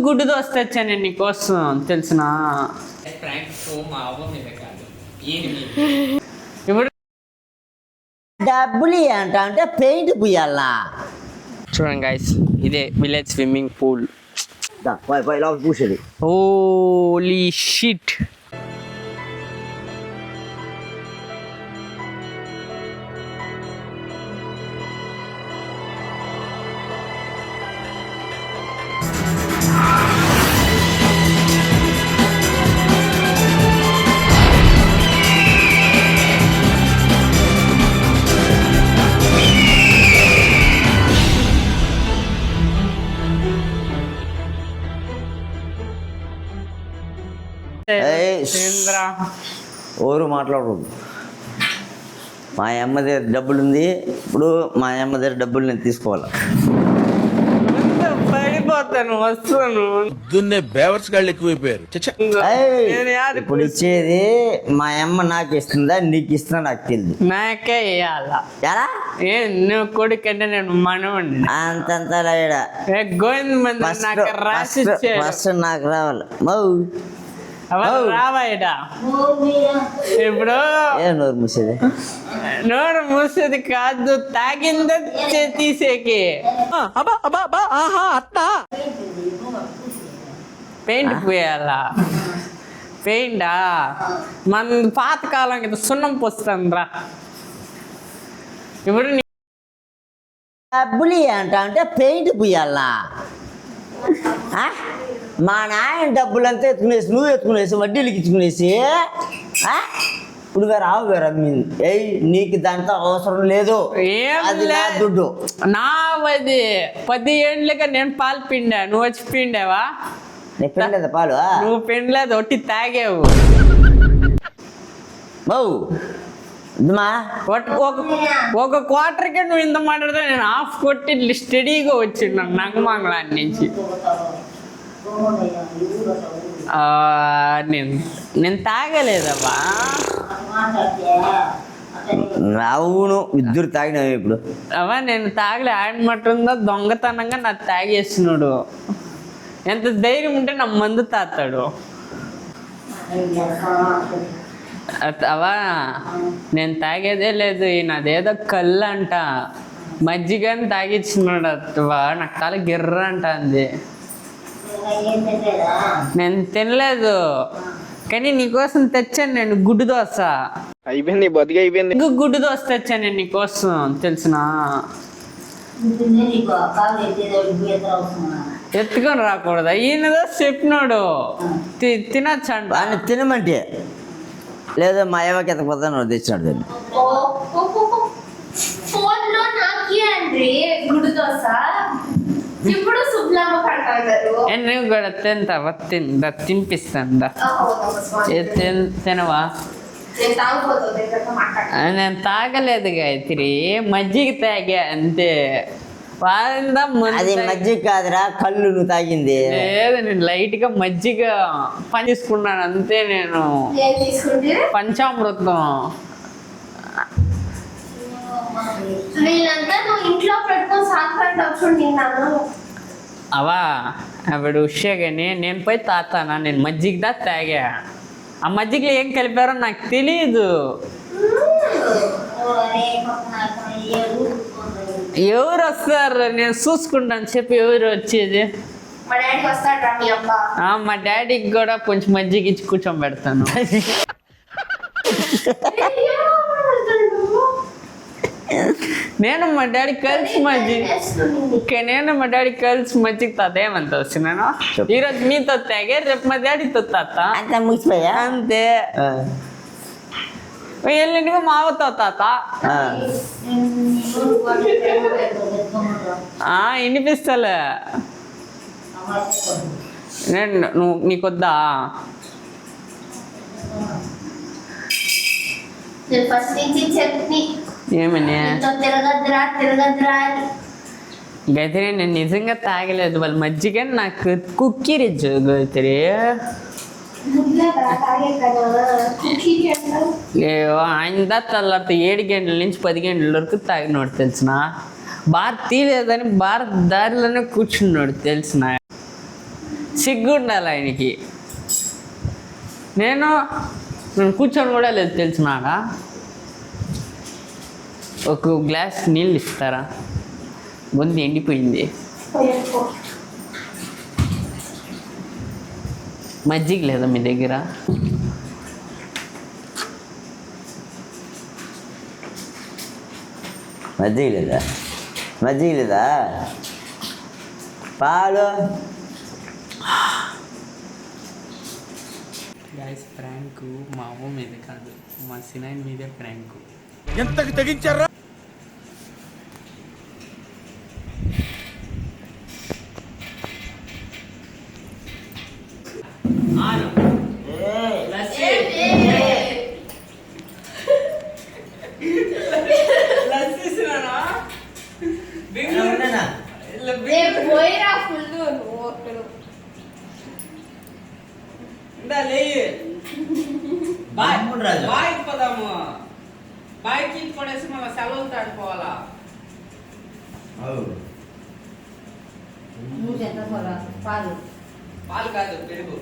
గుడ్డు దోశ తెచ్చాను నీకోసం తెలిసిన. ఇప్పుడు డబ్బులు అంటే పెయింట్ పూయాలా? చూడండి గైస్, ఇదే విలేజ్ స్విమ్మింగ్ పూల్. పూసేది. Holy shit. ఎవరు మాట్లాడకూడదు. మా అమ్మ దగ్గర డబ్బులు ఉంది, ఇప్పుడు మా అమ్మ దగ్గర డబ్బులు నేను తీసుకోవాలి. పడిపోతాను, వస్తాను. బేవర్స్ గాళ్ళు ఎక్కువైపోయారు. ఇప్పుడు ఇచ్చేది మా అమ్మ నాకు ఇస్తుందా నీకు ఇస్తున్నా నాకు తెలియదు. నాకే ఇయ్యాలా? ఎలా? నువ్వు కొడుకంటే నేను మనవండి. అంతంత గోవింద మంది నాకు రాసి ఫస్ట్ నాకు రావాలి. రావాయిడా ఇప్పుడు నోరు మూసేది. నోరు మూసేది కాదు, తాగింద తీసేకి. పెయింట్ పోయాలా? పెయింటా? మన పాతకాలం కదా సున్నం పోస్తాను రా. ఇప్పుడు డబ్బులు అంటే పెయింట్ పూయాలా? మా నాయన డబ్బులంతా ఎత్తుకునేసి నువ్వు ఎత్తుకునేసి వడ్డీలకి ఇచ్చుకునేసి ఇప్పుడు రావు వేరే నీకు దాంతో అవసరం లేదు. అది నా దుడ్డు. నావది 10 ఏళ్ళుగా నేను పాలు పిండా, నువ్వు వచ్చి పిండావా? నేను పిండలేదు పాలు. నువ్వు పిండలేదు, ఒట్టి తాగేవు. ఒక క్వార్టర్కే నువ్వు ఇంత మాట్లాడితే నేను హాఫ్ కొట్టి స్టడీగా వచ్చిన్నాను నగమంగళాన్ని నుంచి. నేను తాగలేదవ్వా. అవును, ఇద్దరు తాగినావు ఇప్పుడు. అవా నేను తాగలే. ఆయన మట్టుందో దొంగతనంగా నాకు తాగేస్తున్నాడు. ఎంత ధైర్యం ఉంటే నా మందు తాతాడు. అవా నేను తాగేదే లేదు. ఈయనదేదో కళ్ళు అంట, మజ్జిగని తాగిచ్చినాడు. అత్తవా నాకు తల గిర్ర అంట అంది. నేను తినలేదు, కానీ నీకోసం తెచ్చాను నేను గుడ్డు దోశ. అయిపోయింది బతికి అయిపోయింది. గుడ్డు దోశ తెచ్చాను నేను నీకోసం తెలిసిన. ఎత్తుకొని రాకూడదా? ఈయనదో చెప్పినాడు తినచ్చు అంట. ఆయన తినమంటే లేదా మా అయ్యకి ఎత్తకపోతాను తెచ్చినాడు దాన్ని. నువ్వు కూడా తింటావా? తినిపిస్తాను. తినవా? నేను తాగలేదు గాయత్రి, మజ్జిగ తాగా అంతే. అది మజ్జిగ కాదురా, కళ్ళు నువ్వు తాగింది. లేదు, నేను లైట్ గా మజ్జిగ పని తీసుకున్నాను అంతే. నేను పంచామృతం. అవా అప్పుడు ఉషగాని నేను పోయి తాతానా, నేను మజ్జిగ తాగా. ఆ మజ్జిగలో ఏం కలిపారో నాకు తెలియదు. ఎవరు వస్తారు నేను చూసుకుంటాను చెప్పి. ఎవరు వచ్చేది? మా డాడీకి కూడా కొంచెం మజ్జిగ ఇచ్చి కూర్చోబెడతాను. నేను మా డాడీ కలిసి మజ్జిగ తాత. ఏమంత వచ్చినాను ఈరోజు మీతో తాగే, రేపు మా డాడీతో తాత. అంతే. ఎల్లుండిగా మావతో తాత. వినిపిస్తలే. నువ్వు నీకొద్దా? ఏమని గైత్రి నేను నిజంగా తాగలేదు. వాళ్ళు మజ్జిగ నాకు కుక్కిరిచ్చు గైత్రి. ఆయన తర్వాత 7 గంటల నుంచి 10 గంటల వరకు తాగినోడు తెలిసిన. బార్ తీయలేదని బార్ దారిలోనే కూర్చున్నాడు తెలిసిన. సిగ్గు ఉండాలి ఆయనకి. నేను కూర్చొని కూడా లేదు తెలిసినాడా. ఒక గ్లాస్ నీళ్ళు ఇస్తారా? గొంతు ఎండిపోయింది. మజ్జిగ లేదా మీ దగ్గర? మజ్జిగ లేదా? పాలు. గాయస్ ప్రాంక్ మా అమ్మ మీద కాదు, మా సినాయన్ మీదే ప్రాంక్. ఎంతకు తెగించారా? బాయ్కి పడేసి మళ్ళీ సెలవులు తాడిపోవాలా? పాలు కాదు, పెరుగు.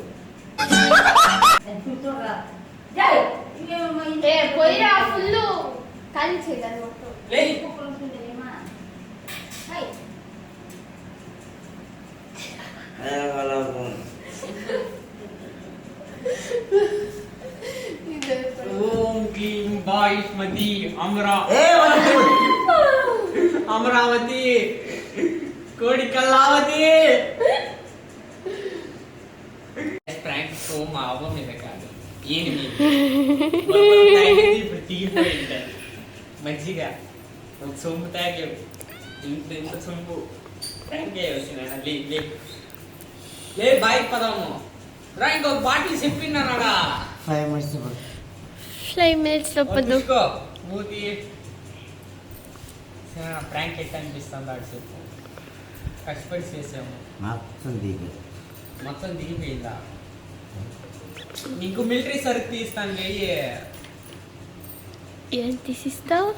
ఓం క్లీం బాయిష్మతి అమరావతి కోడి కల్లావతి. ప్రాంక్ మా అవ్వ మీద కాదు, ఈయన మీద. ఇప్పుడు తీగిపోయి ఉంటారు. మంచిగా ఒక సొమ్ము తాగావు, ఇంత సొమ్ము ప్రాంక్ వచ్చిన లే బాయ్ పదాము రా. ఇంకొక బాటిల్ చెప్పినాడా? 5 minutes లోపదు. మూతి ప్రాంక్ ఎట్లా అనిపిస్తుంది ఆడు చెప్పు. కష్టపడి చేసాము, మొత్తం దిగిపోయిందా? నీకు మిలిటరీ సరుకు తీస్తాను లేయే. ఏం తీసిస్తావు?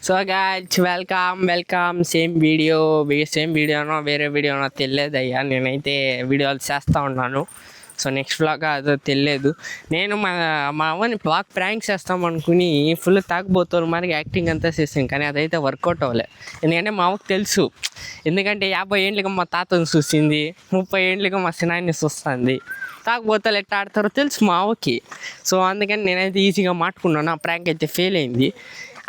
So guys welcome. సేమ్ వీడియోనో వేరే వీడియోనో తెలియదు అయ్యా. నేనైతే వీడియోలు చేస్తూ ఉన్నాను. సో నెక్స్ట్ వ్లాగ్ అదో తెలియదు. నేను మా అవ్వని బ్లాగ్ ప్రాంక్ చేస్తాం అనుకుని ఫుల్ తాగబోతారు మరి యాక్టింగ్ అంతా చేసాం, కానీ అదైతే వర్కౌట్ అవ్వలే. ఎందుకంటే మా అవ్వకు తెలుసు, ఎందుకంటే 50 ఏళ్ళకి మా తాతను చూసింది, 30 ఏళ్ళకి మా సినాయిని చూస్తుంది. తాగబోతాలు ఎట్లా ఆడతారో తెలుసు మా అవ్వకి. సో అందుకని నేనైతే ఈజీగా మాట్లాడుకున్నాను. ఆ ప్రాంక్ అయితే ఫెయిల్ అయింది.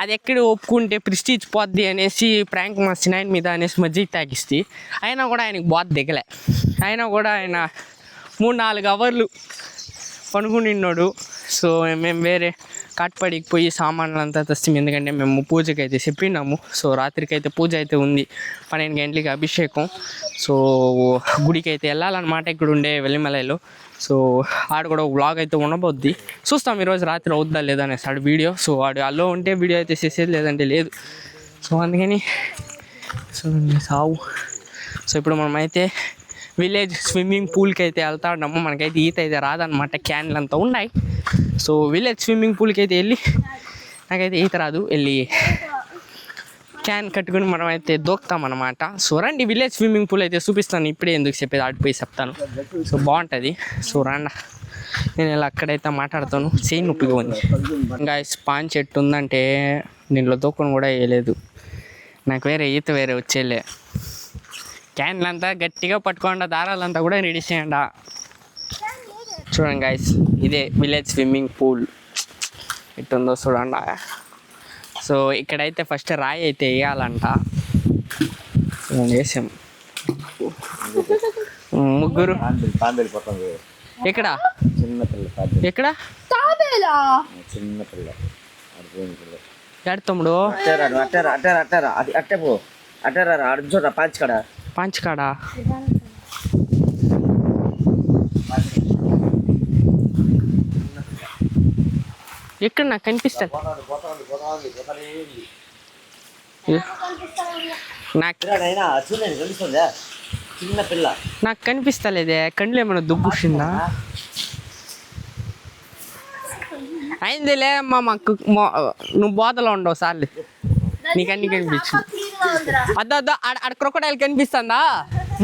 అది ఎక్కడ ఒప్పుకుంటే ప్రిస్టీజ్ పోద్ది అనేసి ప్రాంక్ మా సినాయిన్ మీద అనేసి మజ్జిగ తాగిస్తే అయినా కూడా ఆయనకు బాధ దిగలే. అయినా కూడా ఆయన 3-4 అవర్లు పనుకునిన్నాడు. సో మేము వేరే కాట్పడికి పోయి సామాన్లు అంతా తెస్తాం, ఎందుకంటే మేము పూజకి అయితే చెప్పినాము. సో రాత్రికి అయితే పూజ అయితే ఉంది, 12 గంటలకి అభిషేకం. సో గుడికి అయితే వెళ్ళాలన్నమాట ఇక్కడ ఉండే వెల్లిమలలో. సో ఆడు కూడా ఒక వ్లాగ్ అయితే ఉండబోద్ది, చూస్తాం ఈరోజు రాత్రి అవుద్దా లేదా అనేసి ఆడు వీడియో. సో ఆడు అల్లో ఉంటే వీడియో అయితే చేసేది, లేదంటే లేదు. సో అందుకని సో ఇప్పుడు మనమైతే విలేజ్ స్విమ్మింగ్ పూల్కి అయితే వెళ్తా ఉన్నాము. మనకైతే ఈత అయితే రాదనమాట, క్యాన్లు అంతా ఉన్నాయి. సో విలేజ్ స్విమ్మింగ్ పూల్కి అయితే వెళ్ళి, నాకైతే ఈత రాదు, వెళ్ళి క్యాన్ కట్టుకుని మనం అయితే దూకుతామన్నమాట. సో రండి, విలేజ్ స్విమ్మింగ్ పూల్ అయితే చూపిస్తాను. ఇప్పుడే ఎందుకు చెప్పేది, ఆడిపోయి చెప్తాను. సో బాగుంటుంది. సో రండి, నేను ఇలా అక్కడైతే మాట్లాడతాను. చేయి నొప్పిగా ఉంది. ఇంకా స్పాన్ చెట్టు ఉందంటే దీంట్లో దూకుని కూడా వేయలేదు. నాకు ఈత వేరే వచ్చేలే. క్యాన్లంతా గట్టిగా పట్టుకోండి, దారాలంతా కూడా రెడీ చేయండి. చూడండి గాయస్, ఇదే విలేజ్ స్విమ్మింగ్ పూల్ ఎట్టుందో చూడండి. సో ఇక్కడైతే ఫస్ట్ రాయి అయితే వేయాలంట. వేసాం ముగ్గురు. ఎక్కడ ఎక్కడ ఎడ తమ్ముడు? పంచకాడ ఎక్కడ నాకు కనిపిస్తుంది? నాకు కనిపిస్తలేదే, కండ్లు ఏమైనా దుబ్బుషిందా? అయిందిలే అమ్మా, మాకు నువ్వు బోధలో ఉండవు సార్లు. నీకన్నీ కనిపించింది. అద్దో అద్దో ఆడ క్రొకడైల్ కనిపిస్తుందా?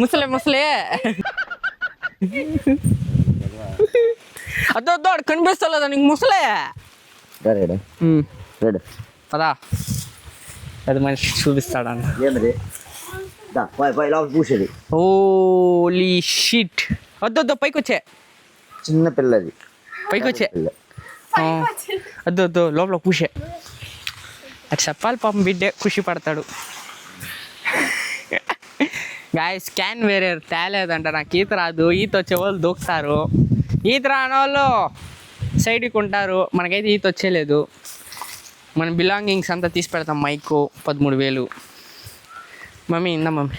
ముసలే అద్దో అద్దో ఆడ కనిపిస్తలేదా నీకు ముసలే? పదా అది మనిషి చూపిస్తాడన్న. ఏమది పూసేది ఓలీ షిట్. వద్దు పైకి వచ్చే చిన్న పిల్లది పైకి వచ్చే వద్దు లోపల కూసే. అది చెప్పాలి పాపం, బిడ్డే ఖుషి పడతాడు. గాయస్ క్యాన్ వేరే తేలేదంట, నాకు ఈత రాదు. ఈత వచ్చే వాళ్ళు దూకుతారు, ఈత రాని వాళ్ళు సైడ్కి ఉంటారు. మనకైతే ఈత వచ్చేలేదు. మన బిలాంగింగ్స్ అంతా తీసి పెడతాం. మైకు 13,000. మమ్మీ ఇందా మమ్మీ.